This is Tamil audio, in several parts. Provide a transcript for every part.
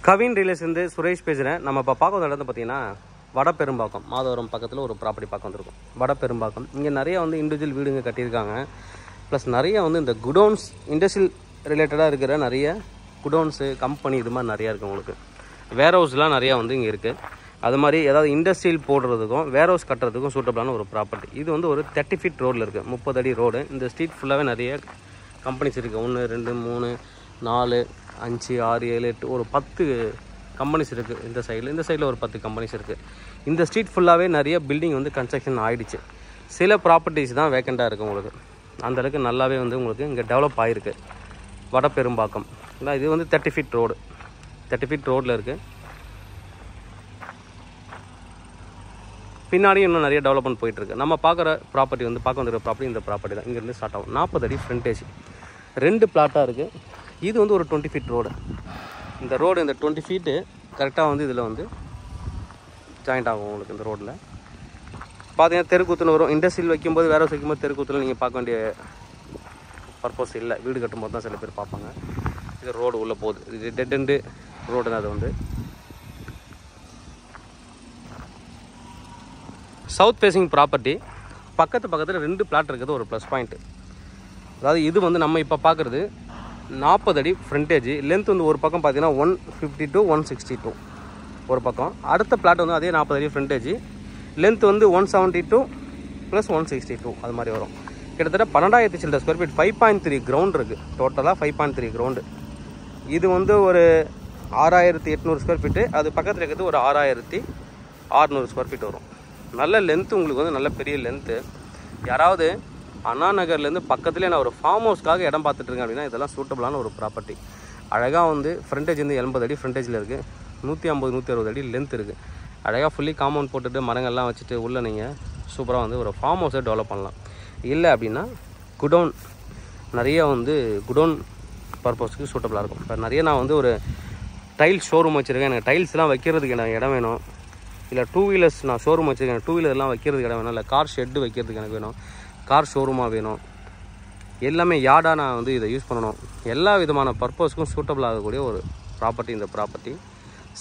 கவின் ரியல்ஸ்லேருந்து சுரேஷ் பேசுகிறேன். நம்ம இப்போ பார்க்க வந்த இடத்துல பார்த்தீங்கன்னா வடபெரும்பாக்கம், மாதவரம் பக்கத்தில் ஒரு ப்ராப்பர்ட்டி பார்க்க வந்திருக்கும். வடபெரும்பாக்கம் இங்கே நிறைய வந்து இண்டிவிஜுவல் வீடுங்க கட்டியிருக்காங்க. ப்ளஸ் நிறைய வந்து இந்த குடோன்ஸ், இண்டஸ்ட்ரியல் ரிலேட்டடாக இருக்கிற நிறைய குடோன்ஸு, கம்பெனி இது மாதிரி நிறையா இருக்குது. உங்களுக்கு வேர் ஹவுஸ்லாம் நிறையா வந்து இங்கே இருக்குது. அது மாதிரி ஏதாவது இண்டஸ்ட்ரியல் போடுறதுக்கும் வேர் ஹவுஸ் கட்டுறதுக்கும் சூட்டபிளான ஒரு ப்ராப்பர்ட்டி. இது வந்து ஒரு 30 ஃபீட் ரோடில் இருக்குது, 30 அடி ரோடு. இந்த ஸ்ட்ரீட் ஃபுல்லாகவே நிறைய கம்பெனிஸ் இருக்குது. 1 2 3 4 5 6 7 8 ஒரு 10 கம்பெனிஸ் இருக்குது. இந்த சைடில் ஒரு 10 கம்பெனிஸ் இருக்குது. இந்த ஸ்ட்ரீட் ஃபுல்லாகவே நிறைய பில்டிங் வந்து கன்ஸ்ட்ரக்ஷன் ஆகிடுச்சு. சில ப்ராப்பர்ட்டிஸ் தான் வேக்கண்ட்டாக இருக்குது. உங்களுக்கு அந்தளவுக்கு நல்லாவே வந்து உங்களுக்கு இங்கே டெவலப் ஆகிருக்கு. வடபெரும்பாக்கம் இது வந்து 30 ஃபீட் ரோடு, 30 ஃபீட் ரோடில் இருக்குது. பின்னாடி இன்னும் நிறைய டெவலப்மெண்ட் போயிட்டுருக்கு. நம்ம பார்க்குற ப்ராப்பர்ட்டி வந்து பார்க்க வந்துருக்க ப்ராப்பர்ட்டி இந்த ப்ராப்பர்ட்டி தான். இங்கேருந்து ஸ்டார்ட் ஆகும். 40 அடி ஃப்ரண்டேஜ், 2 பிளாட்டாக இருக்குது. இது வந்து ஒரு 20 ஃபீட் ரோடு. இந்த ரோடு இந்த 20 ஃபீட்டு கரெக்டாக வந்து இதில் வந்து ஜாயிண்ட் ஆகும். உங்களுக்கு இந்த ரோட்டில் பார்த்தீங்கன்னா தெருக்கூத்துன்னு வரும். இண்டஸ்ட்ரியல் வைக்கும்போது வேறு வைக்கும்போது தெருக்கூத்தில் நீங்கள் பார்க்க வேண்டிய பர்பஸ் இல்லை. வீடு கட்டும்போது தான் சில பேர் பார்ப்பாங்க. இது ரோடு உள்ளே போகுது. இது டெட் எண்டு ரோடு தான். அது வந்து சவுத் ஃபேஸிங் ப்ராப்பர்ட்டி. பக்கத்தில் 2 பிளாட் இருக்குது. ஒரு ப்ளஸ் பாயிண்ட்டு, அதாவது இது வந்து நம்ம இப்போ பார்க்குறது 40 அடி ஃப்ரண்டேஜ். லென்த் வந்து ஒரு பக்கம் பார்த்தீங்கன்னா 152 162 ஒரு பக்கம். அடுத்த பிளாட் வந்து அதே 40 அடி ஃப்ரண்டேஜ். லென்த் வந்து 172 + 162 அது மாதிரி வரும். கிட்டத்தட்ட 12,000 சில்லற ஸ்கொயர் ஃபீட். 5.3 கிரவுண்ட் இருக்குது. டோட்டலாக 5.3 கிரவுண்டு. இது வந்து ஒரு 6,800 ஸ்கொயர் ஃபீட்டு. அது பக்கத்தில் இருக்கிறது ஒரு 6,600 ஸ்கொயர் ஃபீட் வரும். நல்ல லென்த்து, உங்களுக்கு வந்து நல்ல பெரிய லென்த்து. யாராவது அண்ணா நகர்லேருந்து பக்கத்துலேயே நான் ஒரு ஃபார்ம் ஹவுஸ்க்காக இடம் பார்த்துட்ருக்கேன் அப்படின்னா இதெல்லாம் சூட்டபிளான ஒரு ப்ராப்பர்ட்டி. அழகாக வந்து ஃப்ரண்டேஜ் வந்து 80 அடி ஃப்ரண்டேஜில் இருக்குது. 150 160 அடி லென்த் இருக்குது. அழகாக ஃபுல்லி காம்பவுண்ட் போட்டுட்டு மரங்கள்லாம் வச்சுட்டு உள்ளே நீங்கள் சூப்பராக வந்து ஒரு ஃபார்ம் ஹவுஸை டெவலப் பண்ணலாம். இல்லை அப்படின்னா குடோன், நிறைய வந்து குடோன் பர்பஸ்க்கு சூட்டபிளாக இருக்கும். இப்போ நிறைய நான் வந்து ஒரு டைல் ஷோரூம் வச்சுருக்கேன். எனக்கு டைல்ஸ்லாம் வைக்கிறதுக்கு எனக்கு இடம் வேணும். இல்லை 2 வீலர்ஸ் நான் ஷோரூம் வச்சுருக்கேன், 2 வீலர்லாம் வைக்கிறதுக்கு இடம் வேணும். இல்லை கார் ஷெட்டு வைக்கிறதுக்கு எனக்கு வேணும், கார் ஷோரூமாக வேணும். எல்லாமே யார்டாக நான் வந்து இதை யூஸ் பண்ணணும். எல்லா விதமான பர்பஸ்க்கும் சூட்டபிள் ஆகக்கூடிய ஒரு ப்ராப்பர்ட்டி இந்த ப்ராப்பர்ட்டி.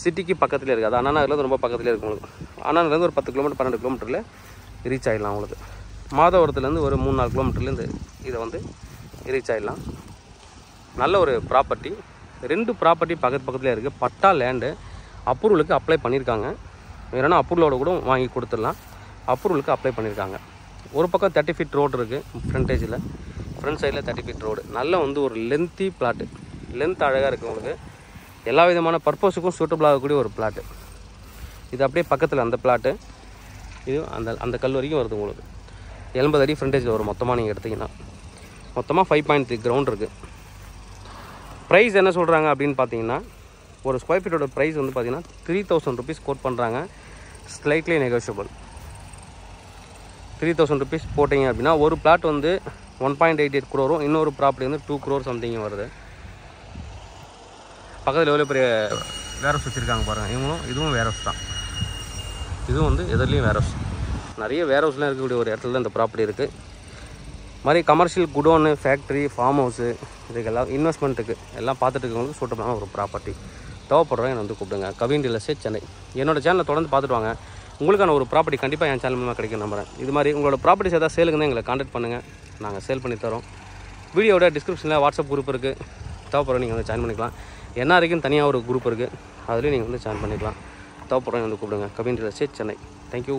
சிட்டிக்கு பக்கத்துலேயே இருக்குது. அது அண்ணா நகர்லேருந்து ரொம்ப பக்கத்துலேயே இருக்குது. உங்களுக்கு அண்ணா நகர்லேருந்து ஒரு 10 கிலோமீட்டர் 12 கிலோமீட்டரில் ரீச் ஆகிடலாம். உங்களுக்கு மாதவரத்துலேருந்து ஒரு 3-4 கிலோமீட்டர்லேருந்து இதை வந்து ரீச் ஆகிடலாம். நல்ல ஒரு ப்ராப்பர்ட்டி. 2 ப்ராப்பர்ட்டி பக்கத்துலேயே இருக்குது. பட்டா லேண்டு அப்ரூவலுக்கு அப்ளை பண்ணியிருக்காங்க. வேணும்னா அப்ரூவலோட கூட வாங்கி கொடுத்துடலாம். அப்ரூவலுக்கு அப்ளை பண்ணியிருக்காங்க. ஒரு பக்கம் 30 ஃபீட் ரோடு இருக்குது. ஃப்ரண்டேஜில் ஃப்ரண்ட் சைடில் 30 ஃபீட் ரோடு. நல்ல வந்து ஒரு லென்த்தி பிளாட்டு. லென்த் அழகாக இருக்குது. உங்களுக்கு எல்லா விதமான பர்பஸுக்கும் சூட்டபிள் ஆகக்கூடிய ஒரு பிளாட்டு. இது அப்படியே பக்கத்தில் அந்த பிளாட்டு. இது அந்த கல் வரைக்கும் வருது. உங்களுக்கு 80 அடி ஃப்ரண்டேஜில் வரும். மொத்தமாக நீங்கள் எடுத்திங்கன்னா மொத்தமாக 5.3 கிரவுண்ட் இருக்குது. ப்ரைஸ் என்ன சொல்கிறாங்க அப்படின்னு பார்த்தீங்கன்னா, ஒரு ஸ்கொயர் ஃபீட்டோட ப்ரைஸ் வந்து பார்த்தீங்கன்னா 3,000 ருபீஸ் கோட் பண்ணுறாங்க. Slightly negotiable. 3,000 ருபீஸ் போட்டிங்க அப்படின்னா ஒரு பிளாட் வந்து 1.88 crore வரும். இன்னொரு ப்ராப்பர்ட்டி வந்து 2 crore சம்திங் வருது. பக்கத்தில் எவ்வளோ பெரிய வேர் ஹவுஸ் வச்சுருக்காங்க பாருங்கள். இதுவும் வேர் ஹவுஸ் தான். இதுவும் வந்து எதிர்லேயும் வேர் ஹவுஸ். நிறைய வேர் ஹவுஸ்லாம் இருக்கக்கூடிய ஒரு இடத்துல தான் இந்த ப்ராப்பர்ட்டி இருக்குது. மாதிரி commercial godown, factory, form house, இதுக்கெல்லாம் இன்வெஸ்ட்மெண்ட்டுக்கு எல்லாம் பார்த்துட்டு இருக்கவங்களுக்கு சூட்டபிளான ஒரு ப்ராப்பர்ட்டி. தேவைப்படுறவங்க என்னை வந்து கூப்பிடுங்க. Kavin real estate Chennai. என்னோடய சேனலை தொடர்ந்து பார்த்துட்டு வாங்க. உங்களுக்கான ஒரு ப்ராப்பர்ட்டி கண்டிப்பாக என் சேனல் மூலமாக கிடைக்கும் நம்புறேன். இது மாதிரி உங்களோட ப்ராப்பர்ட்டிஸ் ஏதாவது சேலுங்க தான் எங்களை கான்டாக்ட் பண்ணுங்கள். நாங்கள் சேல் பண்ணி தரோம். வீடியோட டிஸ்கிரிப்ஷனில் வாட்ஸ்அப் குரூப் இருக்குது. தேவைப்படுற நீங்கள் வந்து ஜாயின் பண்ணிக்கலாம். என்ஆர்ஐக்கும் தனியாக ஒரு குரூப் இருக்குது. அதுலேயும் நீங்கள் வந்து ஜாயின் பண்ணிக்கலாம். தேவைப்படுறவங்க வந்து கூப்பிடுங்க. Kavin real estate Chennai. Thank you.